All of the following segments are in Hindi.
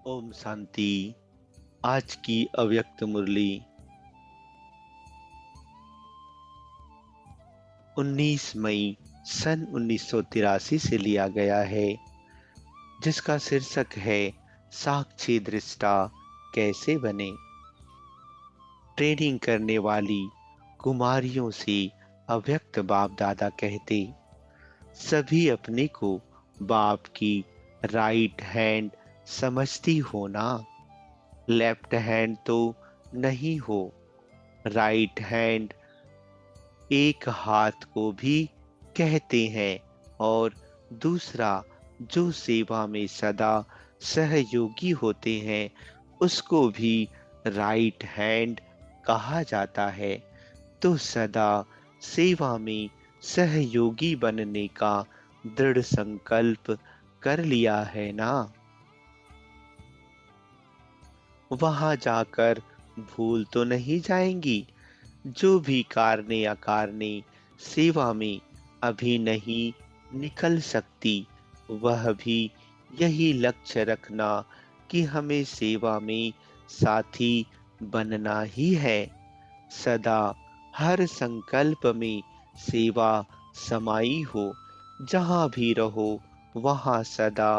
ओम शांति। आज की अव्यक्त मुरली 19 मई सन 1983 से लिया गया है, जिसका शीर्षक है साक्षी दृष्टा कैसे बने। ट्रेनिंग करने वाली कुमारियों से अव्यक्त बाप दादा कहते, सभी अपने को बाप की राइट हैंड समझती हो ना। लेफ्ट हैंड तो नहीं हो। राइट हैंड एक हाथ को भी कहते हैं और दूसरा जो सेवा में सदा सहयोगी होते हैं उसको भी राइट हैंड कहा जाता है। तो सदा सेवा में सहयोगी बनने का दृढ़ संकल्प कर लिया है ना। वहां जाकर भूल तो नहीं जाएंगी। जो भी कारणे अकारणे सेवा में अभी नहीं निकल सकती, वह भी यही लक्ष्य रखना कि हमें सेवा में साथी बनना ही है। सदा हर संकल्प में सेवा समाई हो। जहाँ भी रहो वहाँ सदा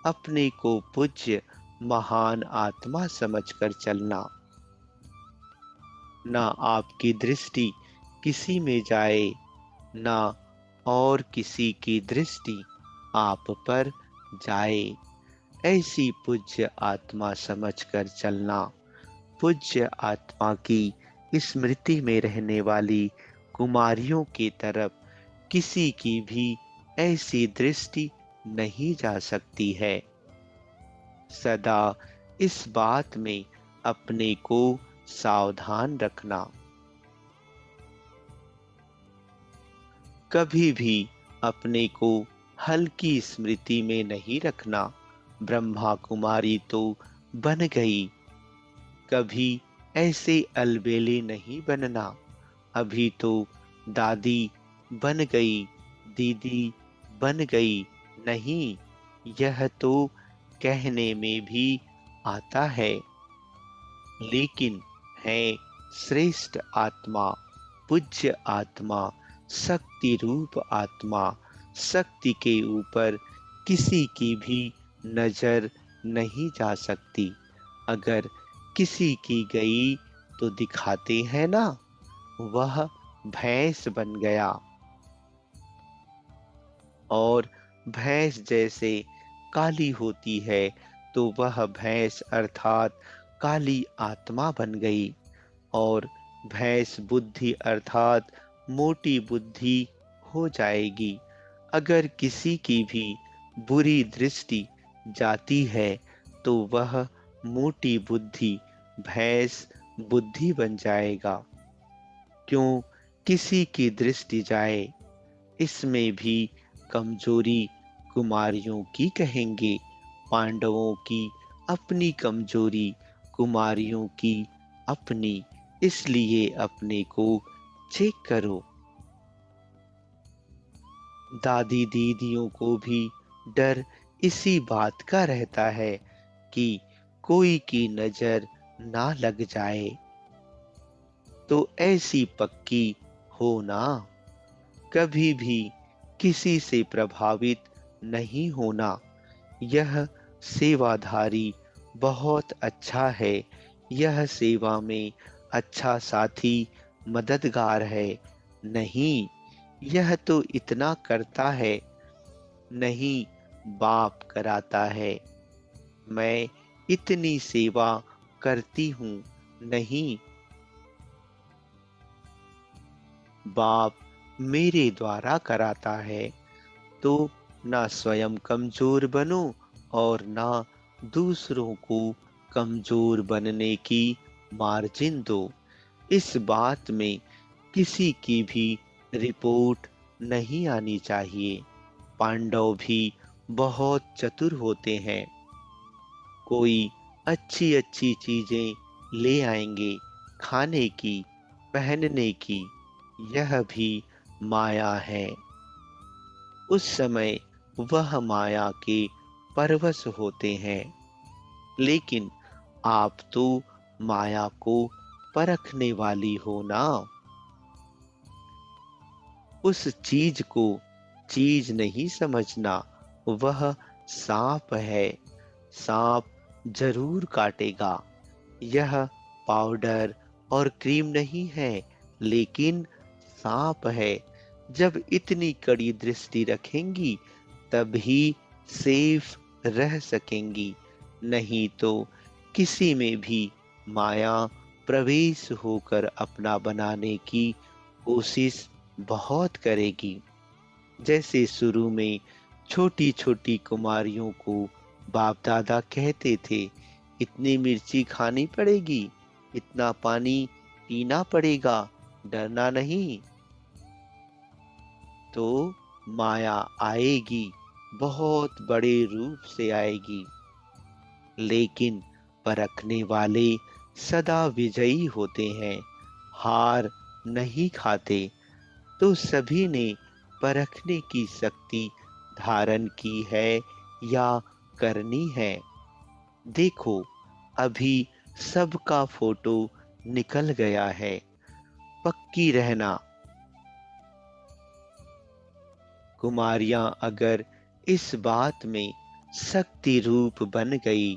अपने को पूज्य महान आत्मा समझकर चलना। ना आपकी दृष्टि किसी में जाए, ना और किसी की दृष्टि आप पर जाए। ऐसी पूज्य आत्मा समझकर चलना। पूज्य आत्मा की स्मृति में रहने वाली कुमारियों की तरफ किसी की भी ऐसी दृष्टि नहीं जा सकती है। सदा इस बात में अपने को सावधान रखना। कभी भी अपने को हल्की स्मृति में नहीं रखना। ब्रह्मा कुमारी तो बन गई, कभी ऐसे अलबेले नहीं बनना। अभी तो दादी बन गई, दीदी बन गई नहीं, यह तो कहने में भी आता है, लेकिन है श्रेष्ठ आत्मा, पूज्य आत्मा, शक्ति रूप आत्मा। शक्ति के ऊपर किसी की भी नजर नहीं जा सकती। अगर किसी की गई तो दिखाते हैं ना, वह भैंस बन गया। और भैंस जैसे काली होती है तो वह भैंस अर्थात काली आत्मा बन गई। और भैंस बुद्धि अर्थात मोटी बुद्धि हो जाएगी। अगर किसी की भी बुरी दृष्टि जाती है तो वह मोटी बुद्धि भैंस बुद्धि बन जाएगा। क्यों किसी की दृष्टि जाए, इसमें भी कमजोरी कुमारियों की कहेंगे। पांडवों की अपनी कमजोरी, कुमारियों की अपनी। इसलिए अपने को चेक करो। दादी दीदियों को भी डर इसी बात का रहता है कि कोई की नजर ना लग जाए। तो ऐसी पक्की हो ना, कभी भी किसी से प्रभावित नहीं होना। यह सेवाधारी बहुत अच्छा है। यह सेवा में अच्छा साथी मददगार है। नहीं, यह तो इतना करता है। नहीं, बाप कराता है। मैं इतनी सेवा करती हूँ। नहीं, बाप मेरे द्वारा कराता है। तो ना स्वयं कमजोर बनो और ना दूसरों को कमजोर बनने की मार्जिन दो। इस बात में किसी की भी रिपोर्ट नहीं आनी चाहिए। पांडव भी बहुत चतुर होते हैं। कोई अच्छी अच्छी चीजें ले आएंगे खाने की, पहनने की। यह भी माया है। उस समय वह माया के परवश होते हैं। लेकिन आप तो माया को परखने वाली हो ना। उस चीज को चीज नहीं समझना, वह सांप है। सांप जरूर काटेगा। यह पाउडर और क्रीम नहीं है, लेकिन सांप है। जब इतनी कड़ी दृष्टि रखेंगी तभी सेफ रह सकेंगी, नहीं तो किसी में भी माया प्रवेश होकर अपना बनाने की कोशिश बहुत करेगी। जैसे शुरू में छोटी छोटी कुमारियों को बाप दादा कहते थे, इतनी मिर्ची खानी पड़ेगी, इतना पानी पीना पड़ेगा, डरना नहीं। तो माया आएगी, बहुत बड़े रूप से आएगी, लेकिन परखने वाले सदा विजयी होते हैं, हार नहीं खाते। तो सभी ने परखने की शक्ति धारण की है या करनी है। देखो, अभी सबका फोटो निकल गया है। पक्की रहना, कुमारियां अगर इस बात में शक्ति रूप बन गई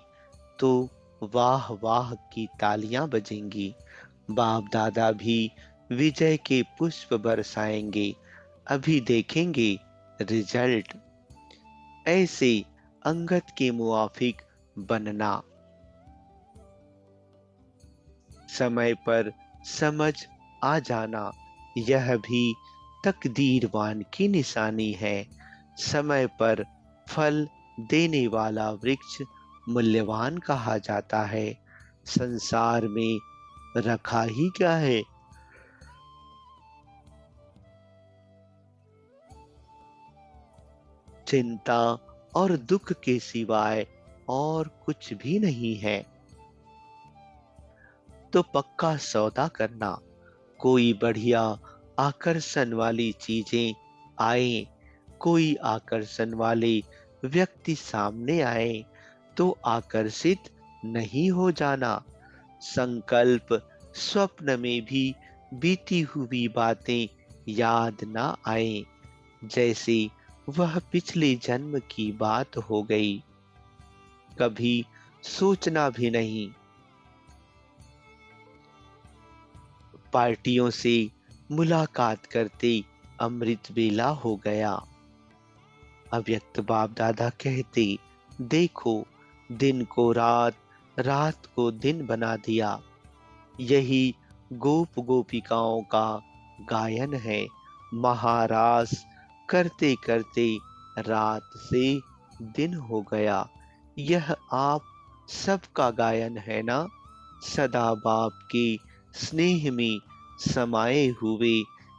तो वाह वाह की तालियां बजेंगी। बाप दादा भी विजय के पुष्प बरसाएंगे। अभी देखेंगे रिजल्ट। ऐसे अंगद के मुआफिक बनना, समय पर समझ आ जाना, यह भी तकदीरवान की निशानी है। समय पर फल देने वाला वृक्ष मूल्यवान कहा जाता है। संसार में रखा ही क्या है, चिंता और दुख के सिवाय और कुछ भी नहीं है। तो पक्का सौदा करना, कोई बढ़िया आकर्षण वाली चीजें आए, कोई आकर्षण वाले व्यक्ति सामने आए तो आकर्षित नहीं हो जाना। संकल्प स्वप्न में भी बीती हुई बातें याद ना आए, जैसे वह पिछले जन्म की बात हो गई। कभी सोचना भी नहीं। पार्टियों से मुलाकात करते अमृत वेला हो गया। अव्यक्त बाप दादा कहते, देखो, दिन को रात, रात को दिन बना दिया। यही गोप गोपिकाओं का गायन है। महारास करते करते रात से दिन हो गया। यह आप सबका गायन है ना। सदा बाप के स्नेह में समाये हुए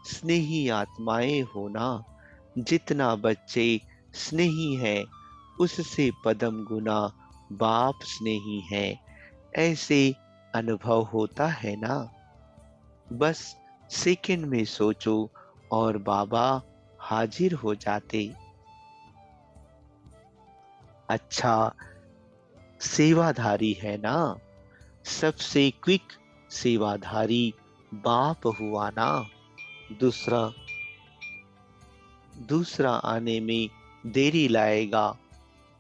स्नेही आत्माएं होना। जितना बच्चे स्नेही हैं, उससे पदम गुना बाप स्नेही है। ऐसे अनुभव होता है ना। बस सेकंड में सोचो और बाबा हाजिर हो जाते। अच्छा, सेवाधारी है ना। सबसे क्विक सेवाधारी बाप हुआ ना। दूसरा दूसरा आने में देरी लाएगा,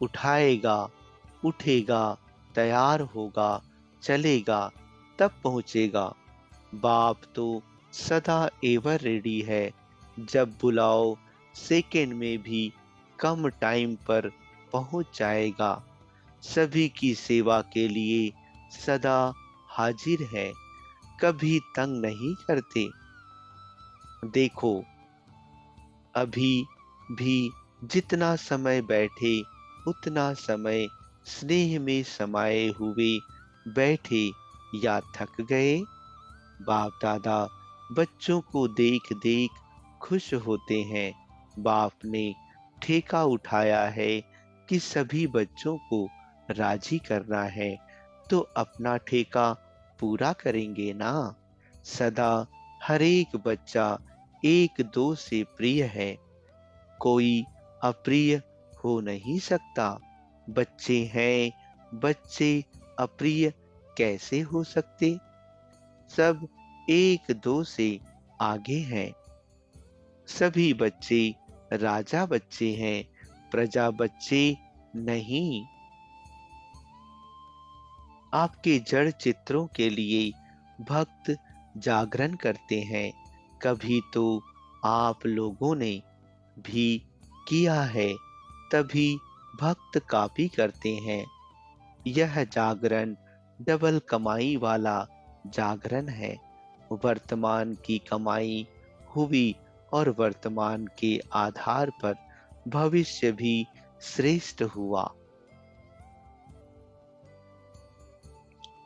उठाएगा, उठेगा, तैयार होगा, चलेगा, तब पहुंचेगा। बाप तो सदा एवर रेडी है। जब बुलाओ सेकंड में भी कम टाइम पर पहुंच जाएगा। सभी की सेवा के लिए सदा हाजिर है, कभी तंग नहीं करते। देखो, अभी भी जितना समय बैठे उतना समय स्नेह में समाये हुए बैठे या थक गए। बाप दादा बच्चों को देख देख खुश होते हैं। बाप ने ठेका उठाया है कि सभी बच्चों को राजी करना है, तो अपना ठेका पूरा करेंगे ना। सदा हर एक बच्चा एक दो से प्रिय है, कोई अप्रिय हो नहीं सकता। बच्चे हैं बच्चे अप्रिय कैसे हो सकते? सब एक दो से आगे हैं। सभी बच्चे राजा बच्चे हैं, प्रजा बच्चे नहीं। आपके जड़ चित्रों के लिए भक्त जागरण करते हैं। कभी तो आप लोगों ने भी किया है, तभी भक्त कॉपी करते हैं। यह जागरण डबल कमाई वाला जागरण है। वर्तमान की कमाई हुई और वर्तमान के आधार पर भविष्य भी श्रेष्ठ हुआ।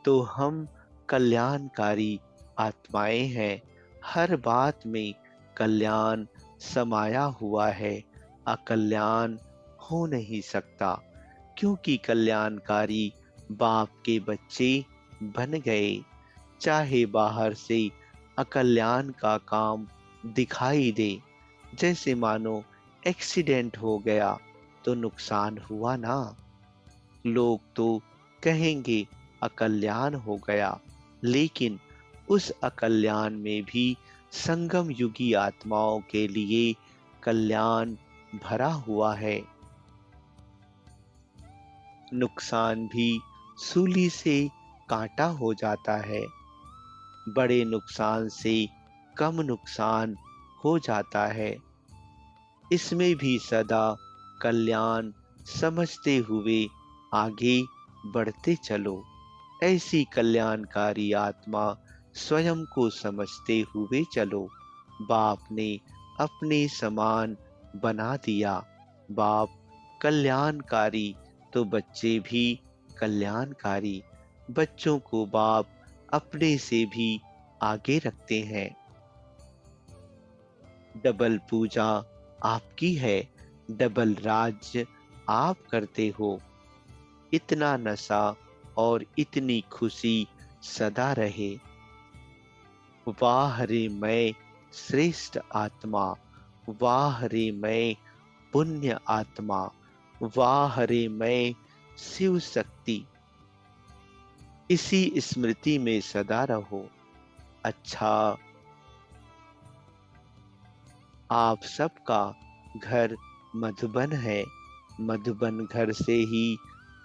तो हम कल्याणकारी आत्माएं हैं। हर बात में कल्याण समाया हुआ है। अकल्याण हो नहीं सकता, क्योंकि कल्याणकारी बाप के बच्चे बन गए। चाहे बाहर से अकल्याण का काम दिखाई दे, जैसे मानो एक्सीडेंट हो गया तो नुकसान हुआ ना। लोग तो कहेंगे अकल्याण हो गया, लेकिन उस अकल्याण में भी संगम युगी आत्माओं के लिए कल्याण भरा हुआ है। नुकसान भी सूली से काटा हो जाता है। बड़े नुकसान से कम नुकसान हो जाता है। इसमें भी सदा कल्याण समझते हुए आगे बढ़ते चलो। ऐसी कल्याणकारी आत्मा स्वयं को समझते हुए चलो। बाप ने अपने समान बना दिया। बाप कल्याणकारी तो बच्चे भी कल्याणकारी। बच्चों को बाप अपने से भी आगे रखते हैं। डबल पूजा आपकी है, डबल राज्य आप करते हो। इतना नशा और इतनी खुशी सदा रहे। वाह रे मैं श्रेष्ठ आत्मा, वाह रे मैं पुण्य आत्मा, वाह रे मैं शिव शक्ति। इसी स्मृति में सदा रहो। अच्छा, आप सबका घर मधुबन है। मधुबन घर से ही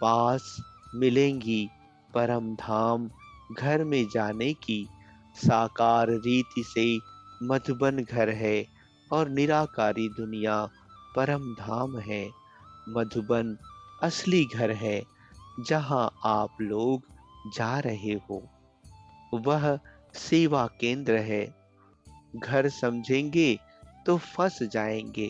पास मिलेंगी परम धाम। घर में जाने की साकार रीति से मधुबन घर है और निराकारी दुनिया परम धाम है। मधुबन असली घर है, जहां आप लोग जा रहे हो। वह सेवा केंद्र है। घर समझेंगे तो फंस जाएंगे,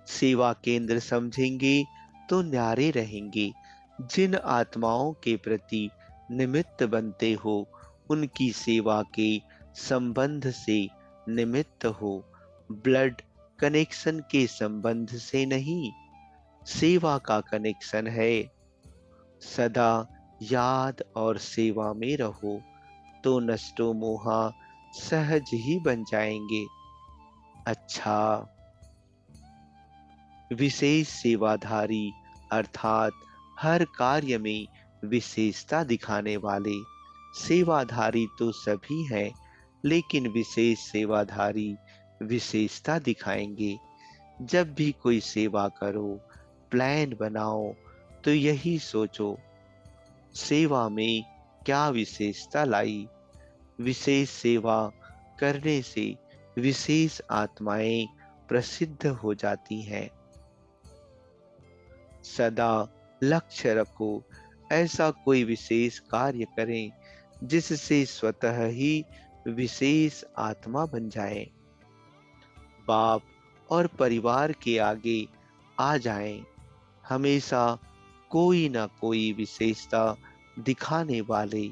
सेवा केंद्र समझेंगे तो न्यारे रहेंगे। जिन आत्माओं के प्रति निमित्त बनते हो, उनकी सेवा के संबंध से निमित्त हो। ब्लड कनेक्शन के संबंध से नहीं, सेवा का कनेक्शन है। सदा याद और सेवा में रहो, तो नष्टो मोहा सहज ही बन जाएंगे। अच्छा, विशेष सेवाधारी अर्थात हर कार्य में विशेषता दिखाने वाले। सेवाधारी तो सभी हैं, लेकिन विशेष सेवाधारी विशेषता दिखाएंगे। जब भी कोई सेवा करो, प्लान बनाओ, तो यही सोचो, सेवा में क्या विशेषता लाई। विशेष सेवा करने से विशेष आत्माएं प्रसिद्ध हो जाती हैं। सदा लक्ष्य रखो, ऐसा कोई विशेष कार्य करें जिससे स्वतः ही विशेष आत्मा बन जाए। बाप और परिवार के आगे आ जाएं। हमेशा कोई ना कोई विशेषता दिखाने वाले।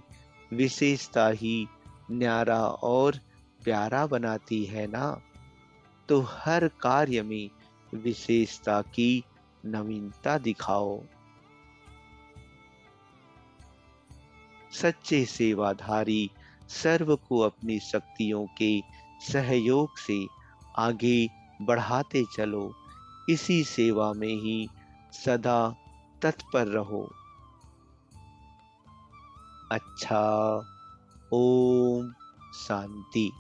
विशेषता ही न्यारा और प्यारा बनाती है ना। तो हर कार्य में विशेषता की नवीनता दिखाओ। सच्चे सेवाधारी सर्व को अपनी शक्तियों के सहयोग से आगे बढ़ाते चलो। इसी सेवा में ही सदा तत्पर रहो। अच्छा। ओम शांति।